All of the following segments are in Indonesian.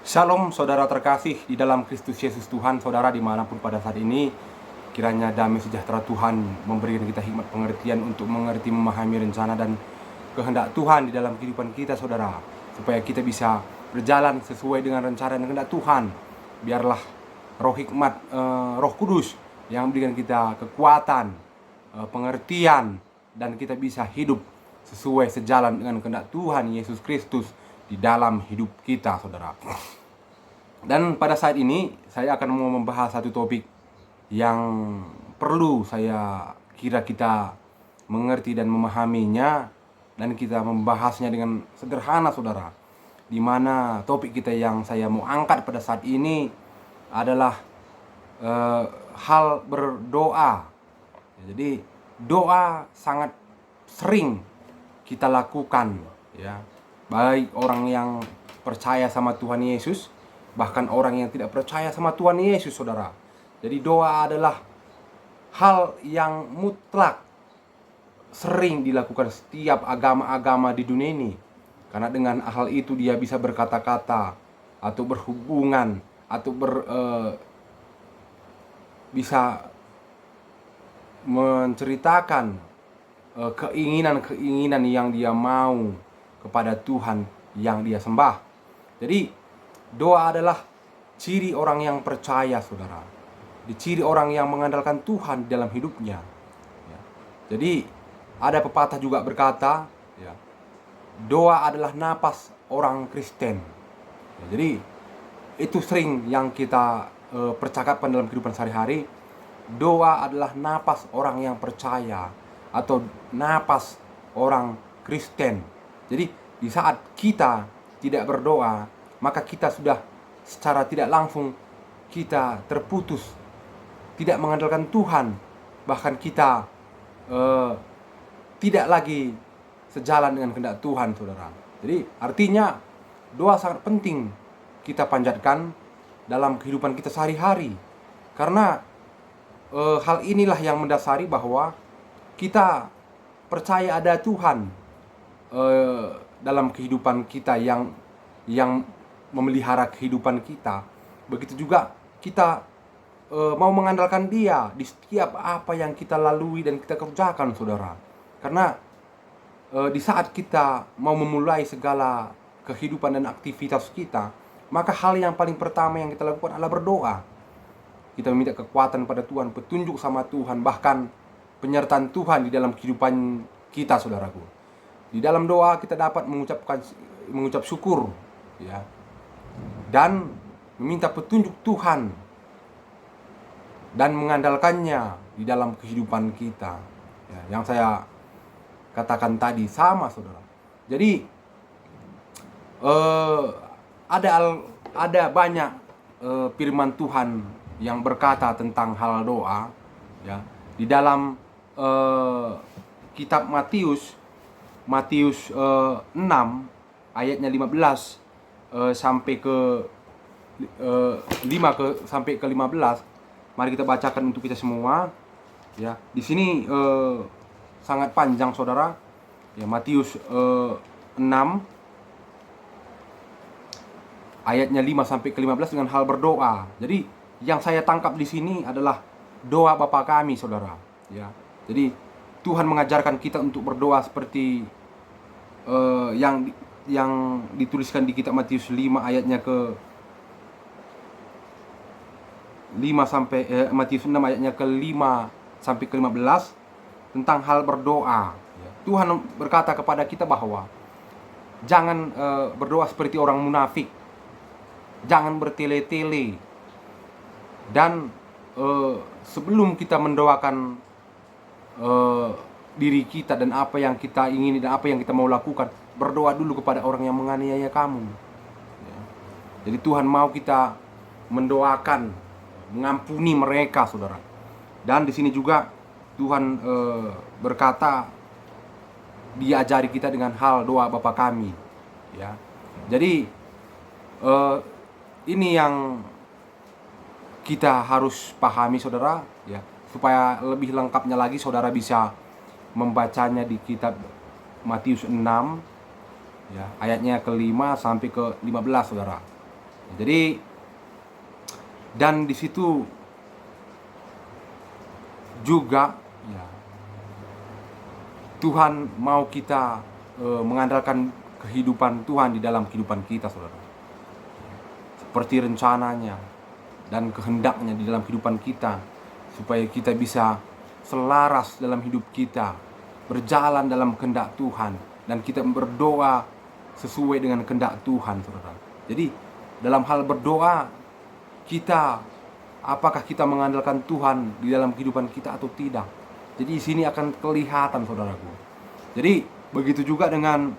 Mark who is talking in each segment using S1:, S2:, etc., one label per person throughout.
S1: Shalom saudara terkasih di dalam Kristus Yesus Tuhan, saudara dimanapun pada saat ini. Kiranya damai sejahtera Tuhan memberikan kita hikmat pengertian untuk mengerti memahami rencana dan kehendak Tuhan di dalam kehidupan kita, saudara, supaya kita bisa berjalan sesuai dengan rencana dan kehendak Tuhan. Biarlah roh hikmat, roh kudus yang memberikan kita kekuatan, pengertian, dan kita bisa hidup sesuai sejalan dengan kehendak Tuhan Yesus Kristus di dalam hidup kita, saudara. Dan pada saat ini saya akan mau membahas satu topik yang perlu saya kira kita mengerti dan memahaminya, dan kita membahasnya dengan sederhana, saudara. Di mana topik kita yang saya mau angkat pada saat ini adalah hal berdoa. Jadi doa sangat sering kita lakukan, ya, baik orang yang percaya sama Tuhan Yesus, bahkan orang yang tidak percaya sama Tuhan Yesus, saudara. Jadi doa adalah hal yang mutlak sering dilakukan setiap agama-agama di dunia ini. Karena dengan hal itu dia bisa berkata-kata atau berhubungan atau bisa menceritakan keinginan-keinginan yang dia mau kepada Tuhan yang dia sembah. Jadi doa adalah ciri orang yang percaya, saudara. Ciri orang yang mengandalkan Tuhan dalam hidupnya. Ya. Jadi ada pepatah juga berkata, ya, doa adalah napas orang Kristen. Ya, jadi itu sering yang kita percakapkan dalam kehidupan sehari-hari. Doa adalah napas orang yang percaya atau napas orang Kristen. Jadi di saat kita tidak berdoa, maka kita sudah secara tidak langsung kita terputus, tidak mengandalkan Tuhan. Bahkan kita tidak lagi sejalan dengan kehendak Tuhan, saudara. Jadi artinya doa sangat penting kita panjatkan dalam kehidupan kita sehari-hari. Karena hal inilah yang mendasari bahwa kita percaya ada Tuhan dalam kehidupan kita yang memelihara kehidupan kita. Begitu juga kita mau mengandalkan Dia di setiap apa yang kita lalui dan kita kerjakan, saudara. Karena di saat kita mau memulai segala kehidupan dan aktivitas kita, maka hal yang paling pertama yang kita lakukan adalah berdoa. Kita meminta kekuatan pada Tuhan, petunjuk sama Tuhan, bahkan penyertaan Tuhan di dalam kehidupan kita, saudaraku. Di dalam doa kita dapat mengucap syukur, ya, dan meminta petunjuk Tuhan dan mengandalkannya di dalam kehidupan kita, ya, yang saya katakan tadi sama, saudara. Jadi ada banyak firman Tuhan yang berkata tentang hal doa, ya, di dalam kitab Matius 6 ayatnya 15 sampai ke 15. Mari kita bacakan untuk kita semua, ya. Di sini sangat panjang, saudara. Ya, Matius 6 ayatnya 5 sampai ke 15 dengan hal berdoa. Jadi yang saya tangkap di sini adalah doa Bapa kami, saudara, ya. Jadi Tuhan mengajarkan kita untuk berdoa seperti yang dituliskan di kitab Matius 5 ayatnya ke 5 sampai Matius 6 ayatnya ke 5 sampai ke 15 tentang hal berdoa. Tuhan berkata kepada kita bahwa jangan berdoa seperti orang munafik, jangan bertele-tele, dan sebelum kita mendoakan diri kita dan apa yang kita ingini dan apa yang kita mau lakukan, berdoa dulu kepada orang yang menganiaya kamu, ya. Jadi Tuhan mau kita mendoakan, mengampuni mereka, saudara. Dan di sini juga Tuhan berkata, diajari kita dengan hal doa Bapa kami, ya. Jadi ini yang kita harus pahami, saudara, ya. Supaya lebih lengkapnya lagi, saudara bisa membacanya di kitab Matius 6, ya, ayatnya ke-5 sampai ke 15, saudara. Jadi dan di situ juga ya, Tuhan mau kita mengandalkan kehidupan Tuhan di dalam kehidupan kita, saudara. Seperti rencananya dan kehendaknya di dalam kehidupan kita, supaya kita bisa selaras dalam hidup kita, berjalan dalam kehendak Tuhan, dan kita berdoa sesuai dengan kehendak Tuhan, saudara. Jadi dalam hal berdoa, apakah kita mengandalkan Tuhan di dalam kehidupan kita atau tidak. Jadi di sini akan kelihatan, saudaraku. Jadi begitu juga dengan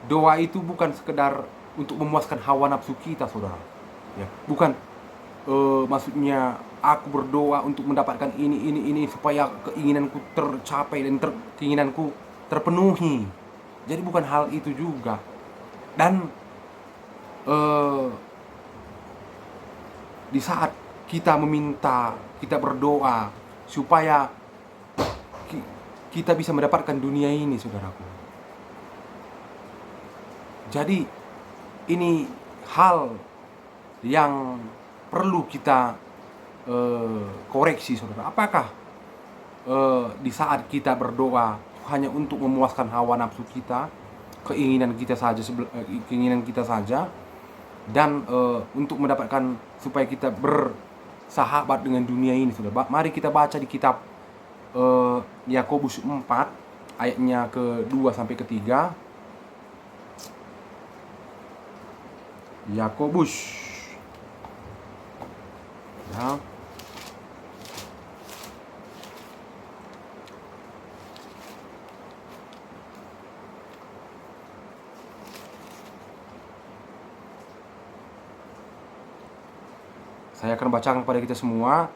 S1: doa itu bukan sekedar untuk memuaskan hawa nafsu kita, saudara. Ya, bukan maksudnya aku berdoa untuk mendapatkan ini supaya keinginanku tercapai dan keinginanku terpenuhi. Jadi bukan hal itu juga. Dan di saat kita meminta, kita berdoa supaya kita bisa mendapatkan dunia ini, saudaraku. Jadi ini hal yang perlu kita koreksi, saudara. Apakah di saat kita berdoa hanya untuk memuaskan hawa nafsu kita, keinginan kita saja, dan untuk mendapatkan supaya kita bersahabat dengan dunia ini, saudara. Mari kita baca di kitab Yakobus 4 ayatnya ke-2 sampai ke-3. Yakobus ya. Saya akan bacakan kepada kita semua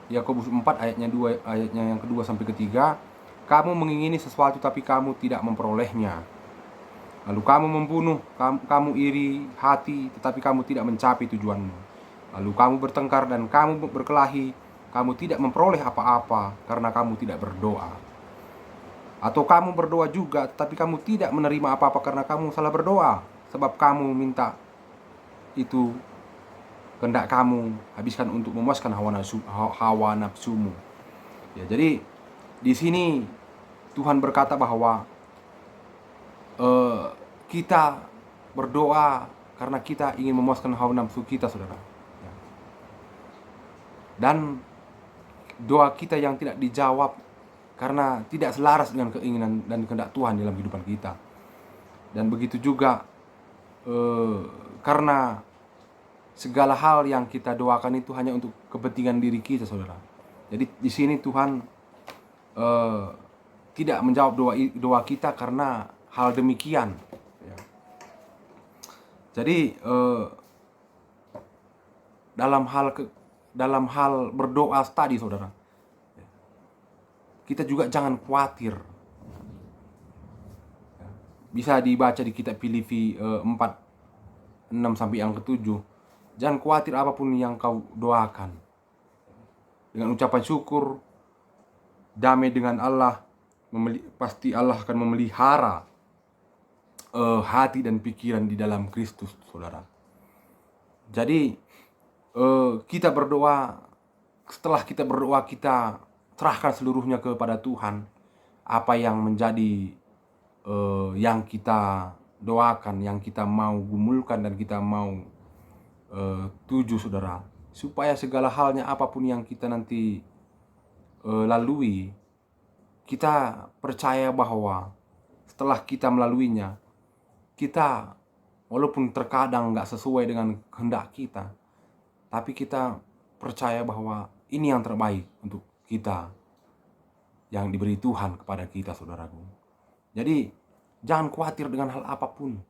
S1: Yakobus 4 ayatnya yang kedua sampai ketiga. Kamu mengingini sesuatu tapi kamu tidak memperolehnya. Lalu kamu membunuh, kamu iri hati tetapi kamu tidak mencapai tujuanmu. Lalu kamu bertengkar dan kamu berkelahi, kamu tidak memperoleh apa-apa karena kamu tidak berdoa. Atau kamu berdoa juga tetapi kamu tidak menerima apa-apa karena kamu salah berdoa, sebab kamu minta itu kehendak kamu habiskan untuk memuaskan hawa nafsumu. Ya, jadi di sini Tuhan berkata bahwa kita berdoa karena kita ingin memuaskan hawa nafsu kita, saudara. Ya. Dan doa kita yang tidak dijawab karena tidak selaras dengan keinginan dan kehendak Tuhan dalam kehidupan kita. Dan begitu juga karena segala hal yang kita doakan itu hanya untuk kepentingan diri kita, saudara. Jadi di sini Tuhan tidak menjawab doa kita karena hal demikian. Ya. Jadi dalam hal berdoa tadi, saudara, kita juga jangan khawatir. Bisa dibaca di kitab Filipi 4:6 sampai yang ke-7. Jangan khawatir apapun yang kau doakan. Dengan ucapan syukur, damai dengan Allah, pasti Allah akan memelihara hati dan pikiran di dalam Kristus, saudara. Jadi kita berdoa, setelah kita berdoa kita serahkan seluruhnya kepada Tuhan. Apa yang menjadi yang kita doakan, yang kita mau gumulkan dan kita mau tuju, saudara, supaya segala halnya apapun yang kita nanti lalui, kita percaya bahwa setelah kita melaluinya, kita walaupun terkadang gak sesuai dengan kehendak kita, tapi kita percaya bahwa ini yang terbaik untuk kita yang diberi Tuhan kepada kita, saudaraku. Jadi jangan khawatir dengan hal apapun,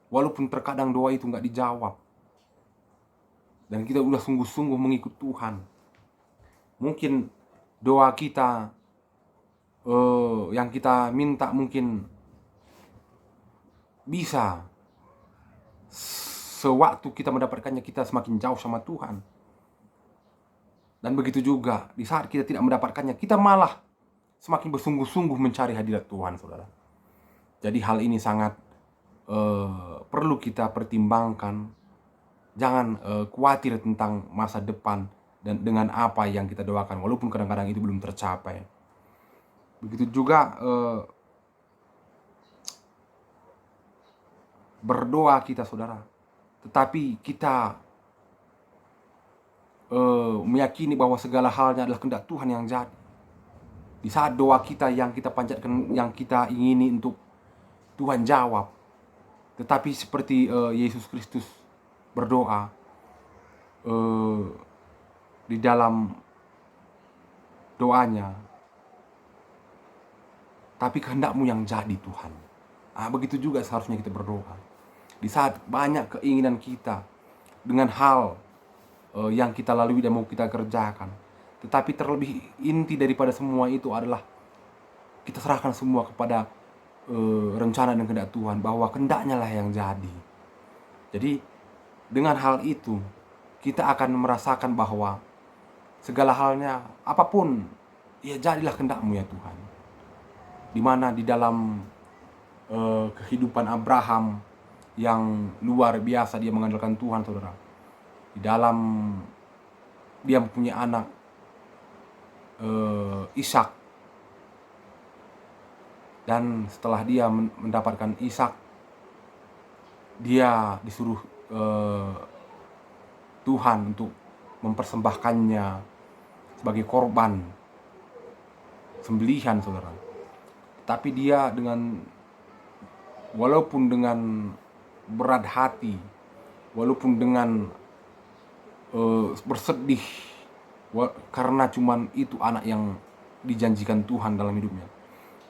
S1: walaupun terkadang doa itu gak dijawab dan kita udah sungguh-sungguh mengikut Tuhan. Mungkin doa kita yang kita minta mungkin bisa sewaktu kita mendapatkannya kita semakin jauh sama Tuhan. Dan begitu juga di saat kita tidak mendapatkannya, kita malah semakin bersungguh-sungguh mencari hadirat Tuhan, saudara. Jadi hal ini sangat perlu kita pertimbangkan Jangan khawatir tentang masa depan dan dengan apa yang kita doakan, walaupun kadang-kadang itu belum tercapai. Begitu juga berdoa kita, saudara, tetapi kita meyakini bahwa segala halnya adalah kehendak Tuhan yang jadi. Di saat doa kita yang kita panjatkan, yang kita ingini untuk Tuhan jawab, tetapi seperti Yesus Kristus berdoa di dalam doanya, tapi kehendak-Mu yang jadi Tuhan. Begitu juga seharusnya kita berdoa. Di saat banyak keinginan kita dengan hal yang kita lalui dan mau kita kerjakan, tetapi terlebih inti daripada semua itu adalah kita serahkan semua kepada rencana dan kehendak Tuhan, bahwa kehendaknya lah yang jadi. Jadi dengan hal itu kita akan merasakan bahwa segala halnya, apapun, ya jadilah kehendak-Mu ya Tuhan. Dimana di dalam kehidupan Abraham yang luar biasa, dia mengandalkan Tuhan, saudara. Di dalam dia mempunyai anak Ishak, dan setelah dia mendapatkan Ishak, dia disuruh Tuhan untuk mempersembahkannya sebagai korban sembelihan, saudara. Tapi dia walaupun dengan berat hati, walaupun dengan bersedih, karena cuman itu anak yang dijanjikan Tuhan dalam hidupnya,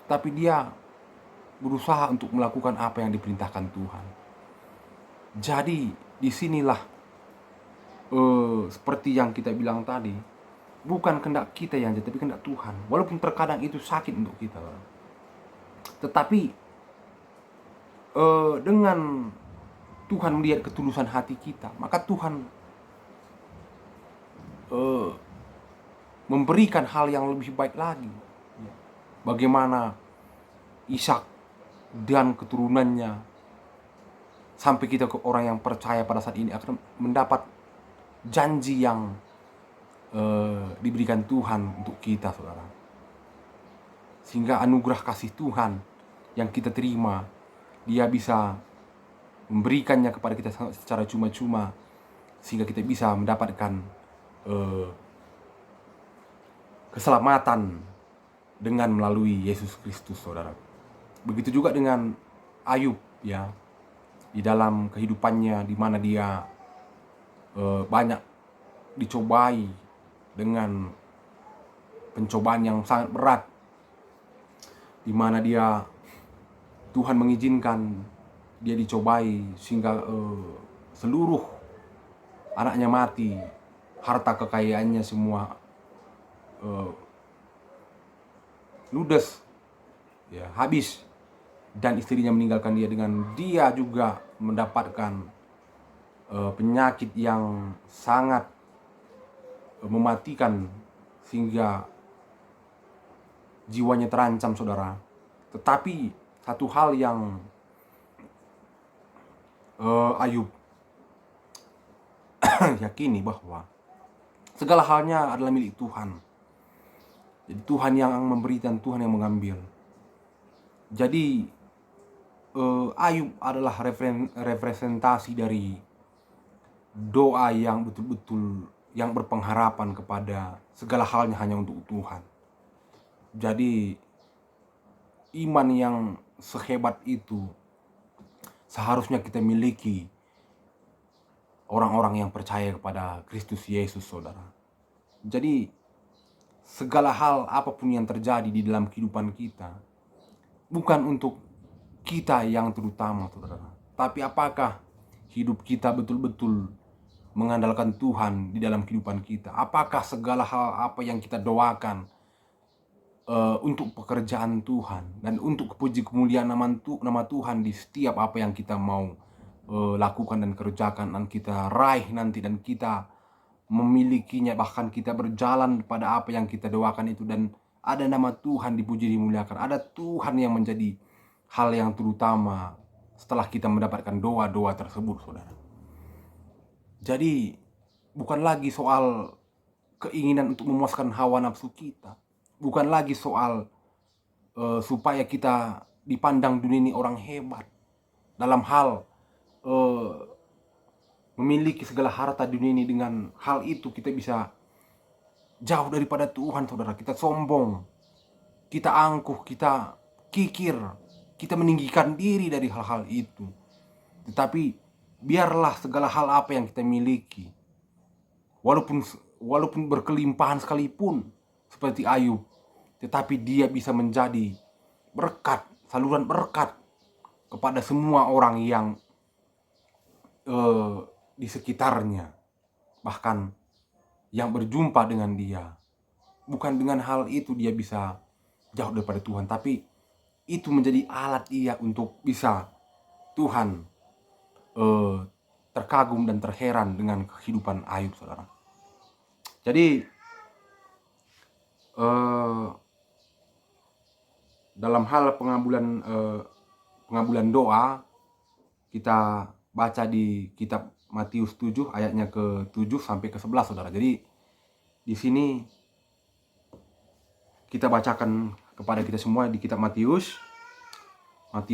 S1: tapi dia berusaha untuk melakukan apa yang diperintahkan Tuhan. Jadi disinilah seperti yang kita bilang tadi, bukan kehendak kita yang jadi, tapi kehendak Tuhan. Walaupun terkadang itu sakit untuk kita, tetapi dengan Tuhan melihat ketulusan hati kita, maka Tuhan memberikan hal yang lebih baik lagi. Bagaimana Ishak dan keturunannya, sampai kita ke orang yang percaya pada saat ini akan mendapat janji yang diberikan Tuhan untuk kita, saudara. Sehingga anugerah kasih Tuhan yang kita terima, dia bisa memberikannya kepada kita secara cuma-cuma, sehingga kita bisa mendapatkan keselamatan dengan melalui Yesus Kristus, saudara. Begitu juga dengan Ayub, ya, di dalam kehidupannya, di mana dia banyak dicobai dengan pencobaan yang sangat berat, di mana Tuhan mengizinkan dia dicobai sehingga seluruh anaknya mati, harta kekayaannya semua ludes, ya, habis, dan istrinya meninggalkan dia, dengan dia juga mendapatkan penyakit yang sangat mematikan sehingga jiwanya terancam, saudara. Tetapi satu hal yang Ayub yakini, bahwa segala halnya adalah milik Tuhan. Jadi Tuhan yang memberi dan Tuhan yang mengambil. Jadi Ayub adalah representasi dari doa yang betul-betul yang berpengharapan kepada segala halnya hanya untuk Tuhan. Jadi iman yang sehebat itu seharusnya kita miliki orang-orang yang percaya kepada Kristus Yesus, saudara. Jadi segala hal apapun yang terjadi di dalam kehidupan kita, bukan untuk kita yang terutama, saudara, tapi apakah hidup kita betul-betul mengandalkan Tuhan di dalam kehidupan kita? Apakah segala hal apa yang kita doakan untuk pekerjaan Tuhan dan untuk puji kemuliaan nama Tuhan di setiap apa yang kita mau lakukan dan kerjakan, dan kita raih nanti, dan kita memilikinya, bahkan kita berjalan pada apa yang kita doakan itu, dan ada nama Tuhan dipuji dimuliakan, ada Tuhan yang menjadi hal yang terutama setelah kita mendapatkan doa-doa tersebut, saudara. Jadi bukan lagi soal keinginan untuk memuaskan hawa nafsu kita, bukan lagi soal supaya kita dipandang dunia ini orang hebat dalam hal memiliki segala harta dunia ini. Dengan hal itu kita bisa jauh daripada Tuhan, saudara. Kita sombong, kita angkuh, kita kikir, kita meninggikan diri dari hal-hal itu. Tetapi biarlah segala hal apa yang kita miliki, walaupun berkelimpahan sekalipun seperti Ayub, tetapi dia bisa menjadi berkat, saluran berkat kepada semua orang yang di sekitarnya, bahkan yang berjumpa dengan dia. Bukan dengan hal itu dia bisa jauh daripada Tuhan, tapi itu menjadi alat ia untuk bisa Tuhan terkagum dan terheran dengan kehidupan Ayub, saudara. Jadi dalam hal pengabulan doa, kita baca di kitab Matius 7 ayatnya ke-7 sampai ke-11, saudara. Jadi di sini kita bacakan kepada kita semua di kitab Matius 7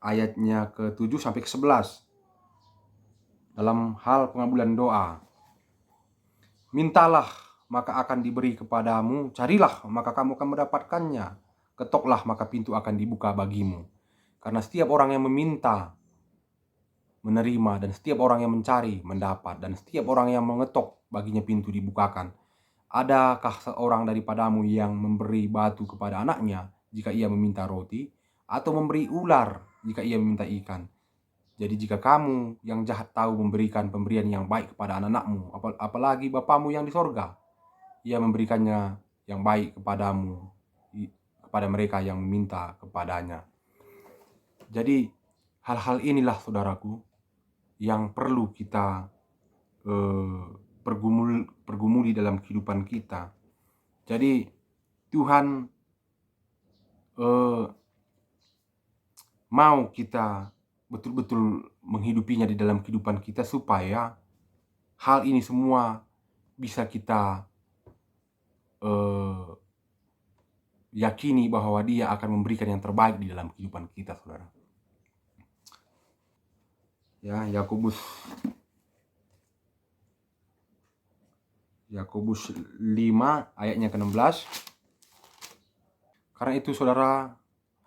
S1: ayatnya ke-7 sampai ke-11. Dalam hal pengabulan doa, mintalah maka akan diberi kepadamu, carilah maka kamu akan mendapatkannya, ketoklah maka pintu akan dibuka bagimu. Karena setiap orang yang meminta menerima, dan setiap orang yang mencari mendapat, dan setiap orang yang mengetok baginya pintu dibukakan. Adakah seorang daripadamu yang memberi batu kepada anaknya jika ia meminta roti, atau memberi ular jika ia meminta ikan? Jadi jika kamu yang jahat tahu memberikan pemberian yang baik kepada anak-anakmu, apalagi Bapamu yang di sorga, ia memberikannya yang baik kepadamu, kepada mereka yang meminta kepadanya. Jadi hal-hal inilah, saudaraku, yang perlu kita pergumuli dalam kehidupan kita. Jadi Tuhan mau kita betul-betul menghidupinya di dalam kehidupan kita, supaya hal ini semua bisa kita yakini bahwa Dia akan memberikan yang terbaik di dalam kehidupan kita, saudara. Ya, Yakobus 5 ayatnya ke-16. Karena itu, saudara,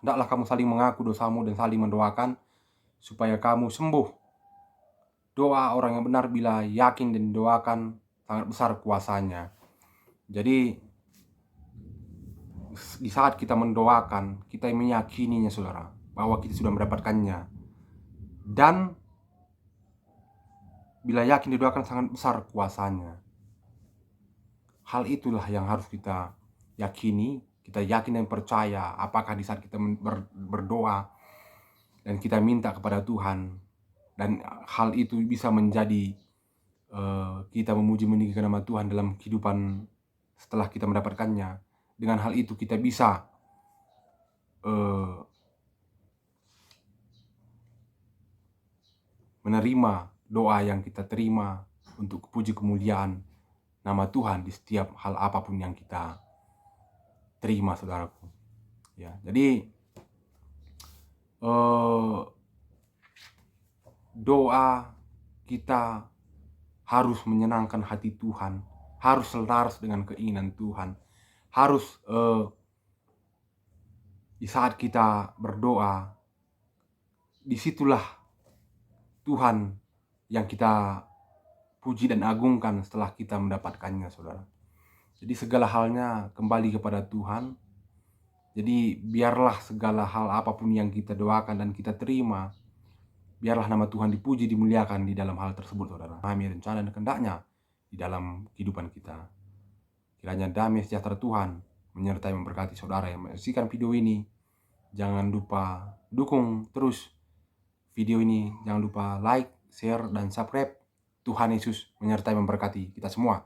S1: hendaklah kamu saling mengaku dosamu dan saling mendoakan supaya kamu sembuh. Doa orang yang benar bila yakin dan didoakan sangat besar kuasanya. Jadi di saat kita mendoakan, kita meyakininya, saudara, bahwa kita sudah mendapatkannya. Dan bila yakin didoakan sangat besar kuasanya. Hal itulah yang harus kita yakini. Kita yakin dan percaya, apakah di saat kita berdoa dan kita minta kepada Tuhan, dan hal itu bisa menjadi kita memuji meninggikan nama Tuhan dalam kehidupan setelah kita mendapatkannya. Dengan hal itu kita bisa menerima doa yang kita terima untuk puji kemuliaan nama Tuhan di setiap hal apapun yang kita terima, saudaraku. Ya, jadi doa kita harus menyenangkan hati Tuhan, harus selaras dengan keinginan Tuhan, harus di saat kita berdoa, disitulah Tuhan yang kita puji dan agungkan setelah kita mendapatkannya, saudara. Jadi segala halnya kembali kepada Tuhan. Jadi biarlah segala hal apapun yang kita doakan dan kita terima, biarlah nama Tuhan dipuji, dimuliakan di dalam hal tersebut, saudara. Memahami rencana dan kehendaknya di dalam kehidupan kita. Kiranya damai sejahtera Tuhan menyertai memberkati saudara yang menyaksikan video ini. Jangan lupa dukung terus video ini. Jangan lupa like, share, dan subscribe. Tuhan Yesus menyertai memberkati kita semua.